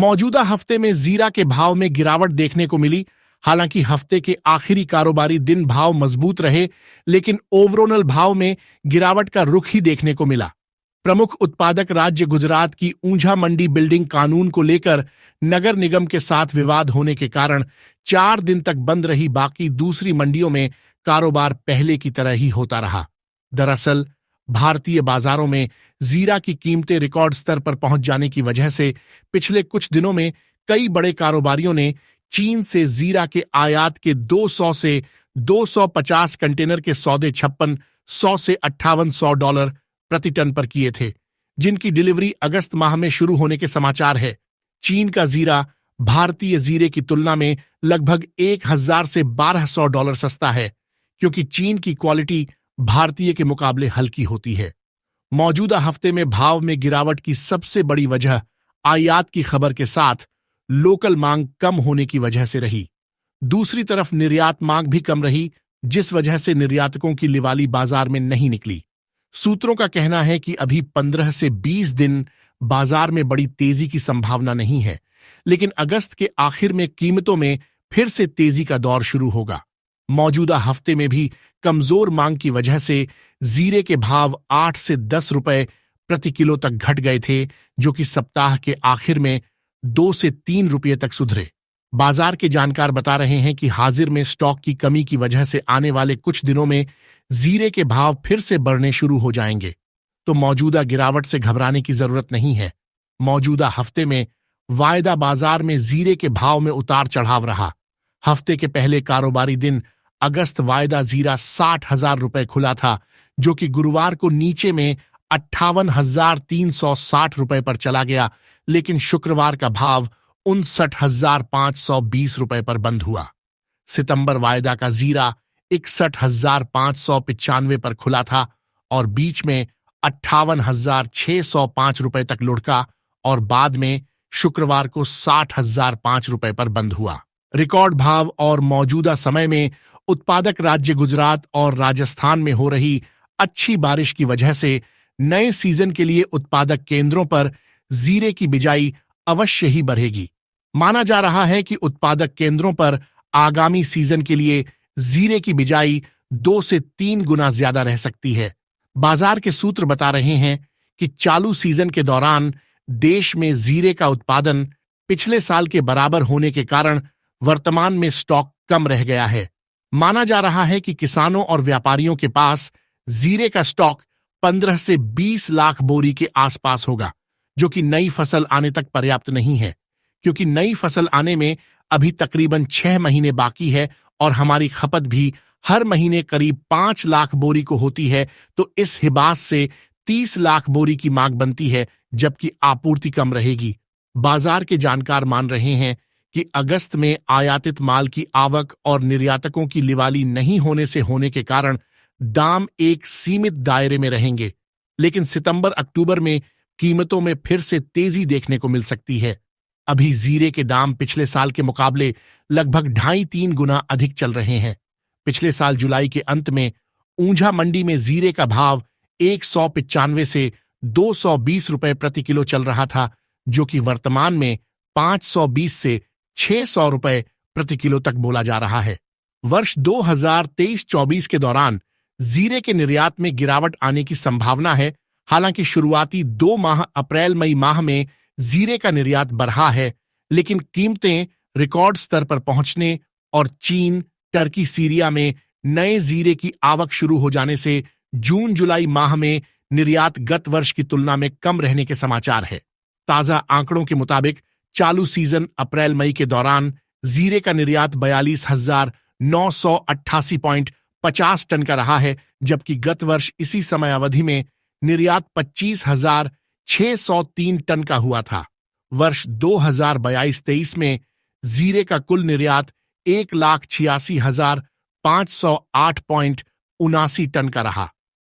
मौजूदा हफ्ते में जीरा के भाव में गिरावट देखने को मिली। हालांकि हफ्ते के आखिरी कारोबारी दिन भाव मजबूत रहे, लेकिन ओवरऑल भाव में गिरावट का रुख ही देखने को मिला। प्रमुख उत्पादक राज्य गुजरात की ऊंझा मंडी बिल्डिंग कानून को लेकर नगर निगम के साथ विवाद होने के कारण 4 दिन तक बंद रही बाकी दूसरी मंडियों में कारोबार पहले की तरह ही होता रहा। दरअसल भारतीय बाजारों में जीरा की कीमतें रिकॉर्ड स्तर पर पहुंच जाने की वजह से पिछले कुछ दिनों में कई बड़े कारोबारियों ने चीन से जीरा के आयात के 200 से 250 कंटेनर के सौदे 5600 से $5800 प्रति टन पर किए थे, जिनकी डिलीवरी अगस्त माह में शुरू होने के समाचार है। चीन का जीरा भारतीय जीरे की तुलना में लगभग 1000 से $1200 सस्ता है, क्योंकि चीन की क्वालिटी भारतीय के मुकाबले हल्की होती है। मौजूदा हफ्ते में भाव में गिरावट की सबसे बड़ी वजह आयात की खबर के साथ लोकल मांग कम होने की वजह से रही। दूसरी तरफ निर्यात मांग भी कम रही, जिस वजह से निर्यातकों की लिवाली बाजार में नहीं निकली। सूत्रों का कहना है कि अभी 15 से 20 दिन बाजार में बड़ी तेजी की संभावना नहीं है, लेकिन अगस्त के आखिर में कीमतों में फिर से तेजी का दौर शुरू होगा। मौजूदा हफ्ते में भी कमजोर मांग की वजह से जीरे के भाव 8 से 10 रुपए प्रति किलो तक घट गए थे, जो कि सप्ताह के आखिर में 2 से 3 रुपये तक सुधरे। बाजार के जानकार बता रहे हैं कि हाजिर में स्टॉक की कमी की वजह से आने वाले कुछ दिनों में जीरे के भाव फिर से बढ़ने शुरू हो जाएंगे, तो मौजूदा गिरावट से घबराने की जरूरत नहीं है। मौजूदा हफ्ते में वायदा बाजार में जीरे के भाव में उतार चढ़ाव रहा। हफ्ते के पहले कारोबारी दिन अगस्त वायदा जीरा 60,000 रुपए खुला था, जो कि गुरुवार को नीचे में 58,360 रुपए पर चला गया, लेकिन शुक्रवार का भाव 59,520 रुपए पर बंद हुआ। सितंबर वायदा का जीरा 61,595 पर खुला था और बीच में 58,605 रुपए तक लुढ़का और बाद में शुक्रवार को 60,005 रुपए पर बंद हुआ। रिकॉर्ड भाव और मौजूदा समय में उत्पादक राज्य गुजरात और राजस्थान में हो रही अच्छी बारिश की वजह से नए सीजन के लिए उत्पादक केंद्रों पर जीरे की बिजाई अवश्य ही बढ़ेगी। माना जा रहा है कि उत्पादक केंद्रों पर आगामी सीजन के लिए जीरे की बिजाई 2 से 3 गुना ज्यादा रह सकती है। बाजार के सूत्र बता रहे हैं कि चालू सीजन के दौरान देश में जीरे का उत्पादन पिछले साल के बराबर होने के कारण वर्तमान में स्टॉक कम रह गया है। माना जा रहा है कि किसानों और व्यापारियों के पास जीरे का स्टॉक 15 से 20 लाख बोरी के आसपास होगा, जो कि नई फसल आने तक पर्याप्त नहीं है, क्योंकि नई फसल आने में अभी तकरीबन 6 महीने बाकी है और हमारी खपत भी हर महीने करीब 5 लाख बोरी को होती है, तो इस हिसाब से 30 लाख बोरी की मांग बनती है, जबकि आपूर्ति कम रहेगी। बाजार के जानकार मान रहे हैं कि अगस्त में आयातित माल की आवक और निर्यातकों की लिवाली नहीं होने के कारण दाम एक सीमित दायरे में रहेंगे, लेकिन सितंबर अक्टूबर में कीमतों में फिर से तेजी देखने को मिल सकती है। अभी जीरे के दाम पिछले साल के मुकाबले लगभग 2.5-3 गुना अधिक चल रहे हैं। पिछले साल जुलाई के अंत में ऊंझा मंडी में जीरे का भाव 195 से 220 रुपए प्रति किलो चल रहा था, जो कि वर्तमान में 520 से 600 रुपए प्रति किलो तक बोला जा रहा है। वर्ष 2023-24 के दौरान जीरे के निर्यात में गिरावट आने की संभावना है। हालांकि शुरुआती 2 माह अप्रैल मई माह में जीरे का निर्यात बढ़ा है, लेकिन कीमतें रिकॉर्ड स्तर पर पहुंचने और चीन, टर्की, सीरिया में नए जीरे की आवक शुरू हो जाने से जून जुलाई माह में निर्यात गत वर्ष की तुलना में कम रहने के समाचार है। ताजा आंकड़ों के मुताबिक चालू सीजन अप्रैल मई के दौरान जीरे का निर्यात 42,988.50 टन का रहा है, जबकि गत वर्ष इसी समय अवधि में निर्यात 25,603 टन का हुआ था। वर्ष 2022-23 में जीरे का कुल निर्यात 1,86,508.79 टन का रहा।